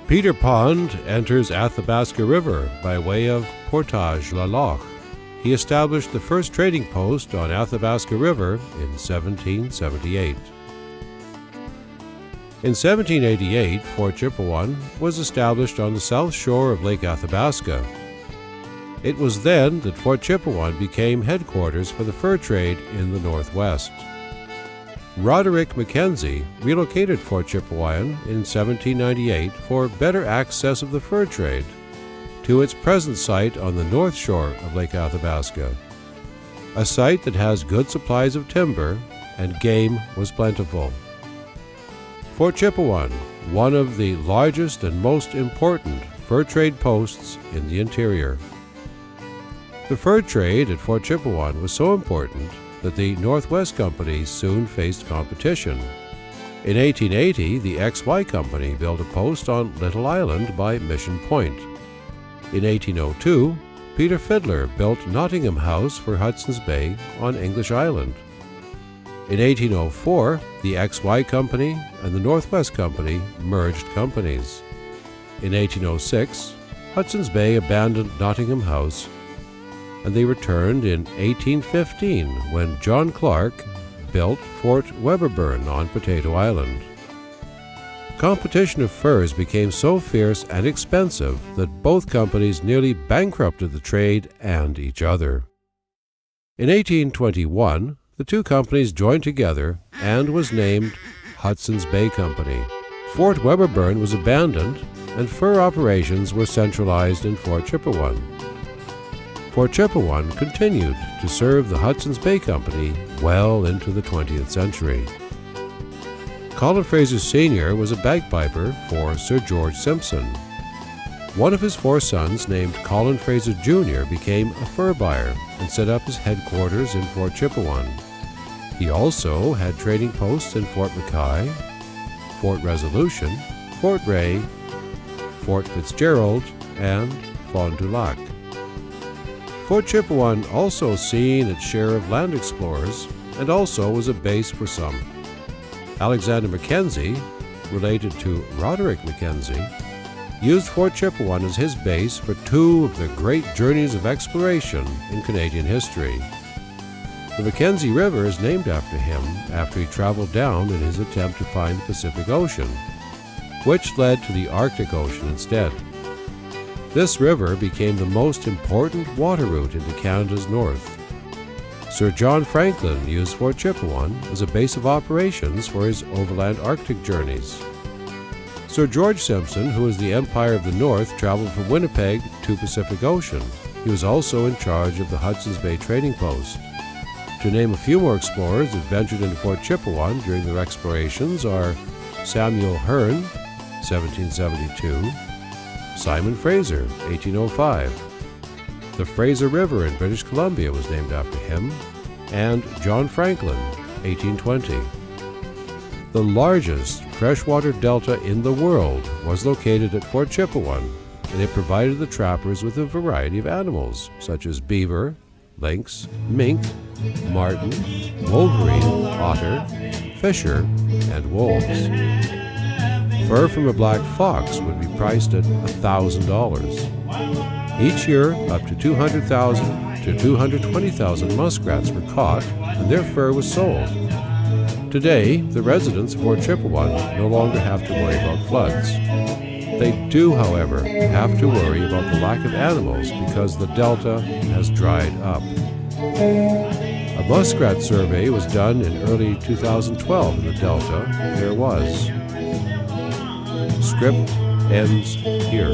Peter Pond enters Athabasca River by way of Portage-la-Loch. He established the first trading post on Athabasca River in 1778. In 1788, Fort Chipewyan was established on the south shore of Lake Athabasca. It was then that Fort Chipewyan became headquarters for the fur trade in the Northwest. Roderick Mackenzie relocated Fort Chipewyan in 1798 for better access of the fur trade to its present site on the north shore of Lake Athabasca, a site that has good supplies of timber and game was plentiful. Fort Chipewyan, one of the largest and most important fur trade posts in the interior. The fur trade at Fort Chipewyan was so important that the Northwest Company soon faced competition. In 1880, the XY Company built a post on Little Island by Mission Point. In 1802, Peter Fiddler built Nottingham House for Hudson's Bay on English Island. In 1804, the XY Company and the Northwest Company merged companies. In 1806, Hudson's Bay abandoned Nottingham House, and they returned in 1815 when John Clark built Fort Wedderburn on Potato Island. Competition of furs became so fierce and expensive that both companies nearly bankrupted the trade and each other. In 1821, the two companies joined together and was named Hudson's Bay Company. Fort Wedderburn was abandoned and fur operations were centralized in Fort Chipewyan. Fort Chipewyan continued to serve the Hudson's Bay Company well into the 20th century. Colin Fraser Sr. was a bagpiper for Sir George Simpson. One of his four sons, named Colin Fraser Jr., became a fur buyer and set up his headquarters in Fort Chipewyan. He also had trading posts in Fort Mackay, Fort Resolution, Fort Ray, Fort Fitzgerald, and Fond du Lac. Fort Chipewyan also seen its share of land explorers and also was a base for some. Alexander Mackenzie, related to Roderick Mackenzie, used Fort Chipewyan as his base for two of the great journeys of exploration in Canadian history. The Mackenzie River is named after him after he traveled down in his attempt to find the Pacific Ocean, which led to the Arctic Ocean instead. This river became the most important water route into Canada's north. Sir John Franklin used Fort Chipewyan as a base of operations for his overland Arctic journeys. Sir George Simpson, who was the Empire of the North, traveled from Winnipeg to Pacific Ocean. He was also in charge of the Hudson's Bay Trading Post. To name a few more explorers that ventured into Fort Chipewyan during their explorations are Samuel Hearne, 1772, Simon Fraser, 1805. The Fraser River in British Columbia was named after him, and John Franklin, 1820. The largest freshwater delta in the world was located at Fort Chipewyan, and it provided the trappers with a variety of animals, such as beaver, lynx, mink, marten, wolverine, otter, fisher, and wolves. Fur from a black fox would be priced at $1,000. Each year, up to 200,000 to 220,000 muskrats were caught, and their fur was sold. Today, the residents of Fort Chipewyan no longer have to worry about floods. They do, however, have to worry about the lack of animals because the delta has dried up. A muskrat survey was done in early 2012 in the delta. There was. Script ends here.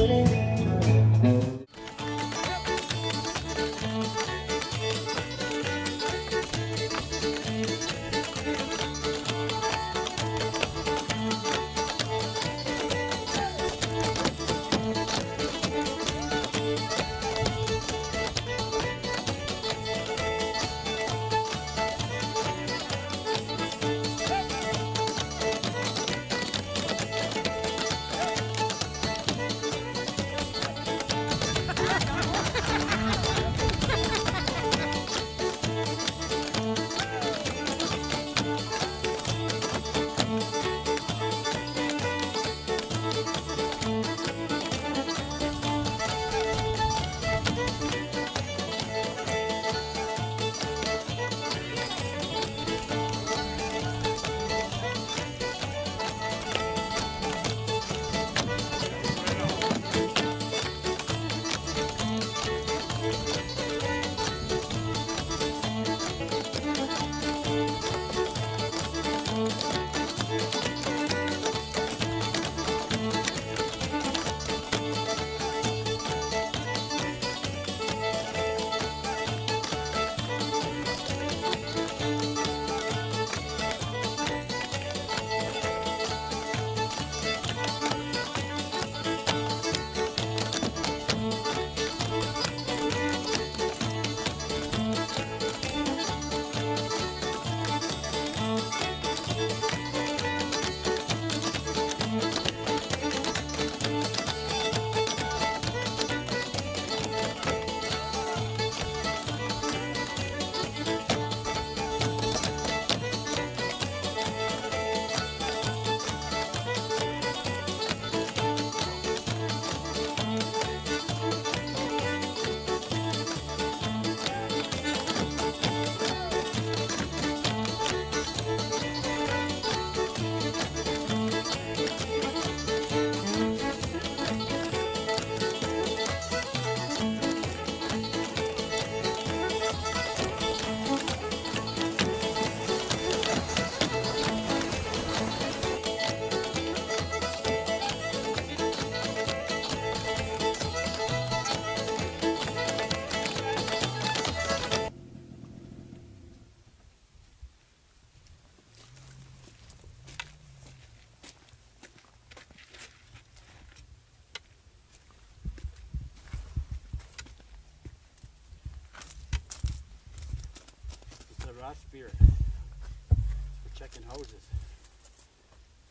glass spirit for checking houses.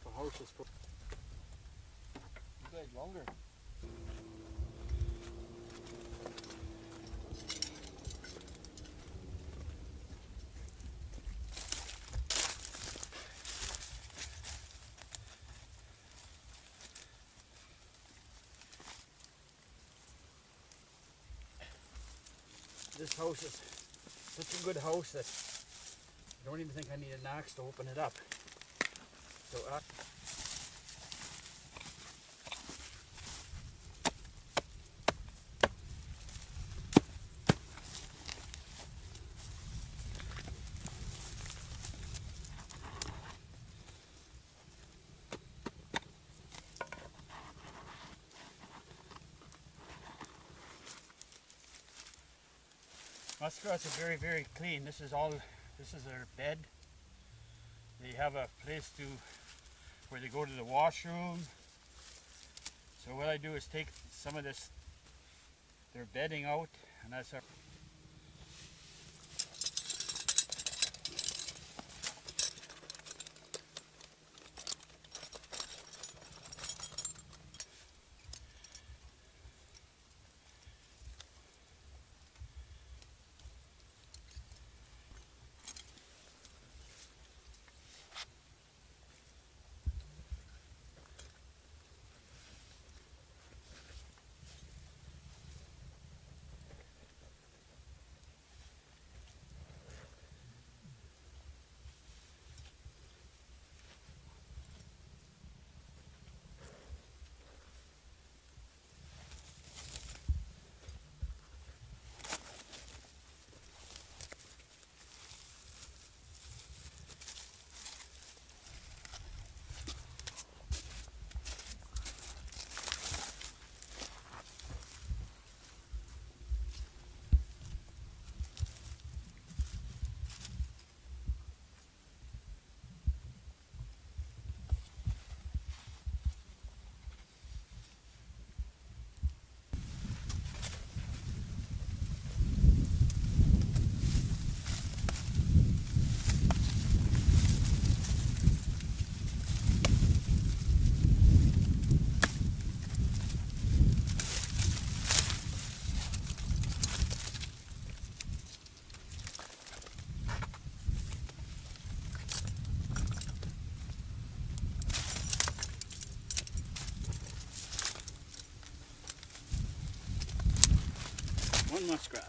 For houses. You guys longer. This house is such a good house that I don't even think I need an axe to open it up. So muskrats are very, very clean. This is their bed. They have a place where they go to the washroom. So what I do is take some of their bedding out, and that's our one muskrat.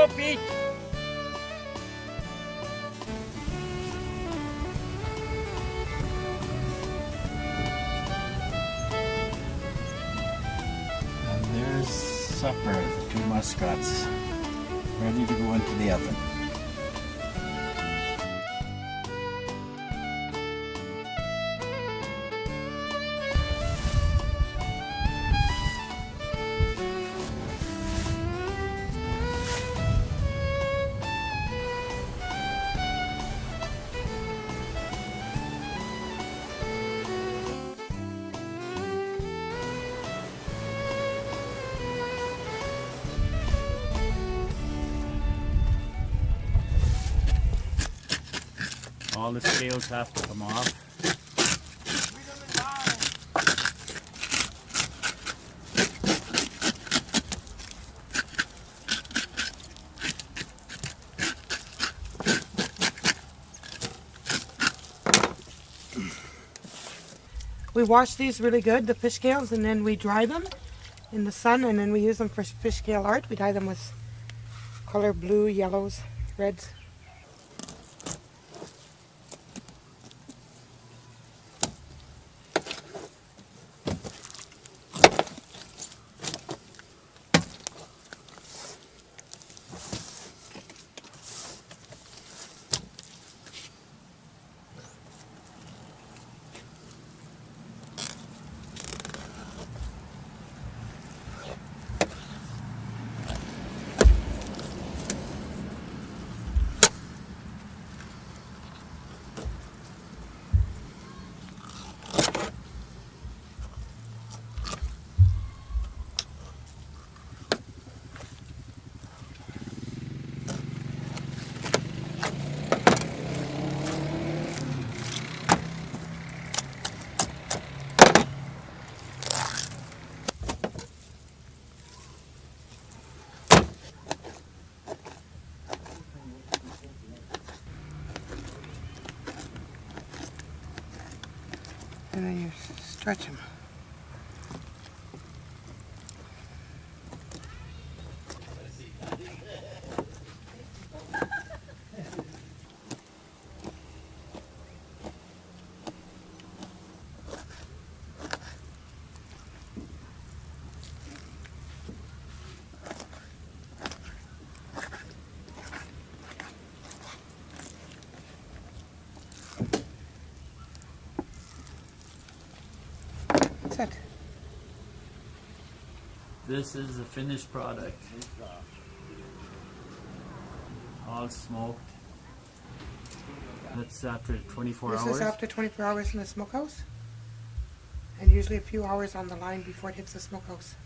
go, Pete. And there's supper, the 2 muskrats, ready to go into the oven. All the scales have to come off. We wash these really good, the fish scales, and then we dry them in the sun, and then we use them for fish scale art. We dye them with color blue, yellows, reds. And then you stretch them. That's it. This is the finished product. All smoked. That's after 24 This hours. is after 24 hours in the smokehouse, and usually a few hours on the line before it hits the smokehouse.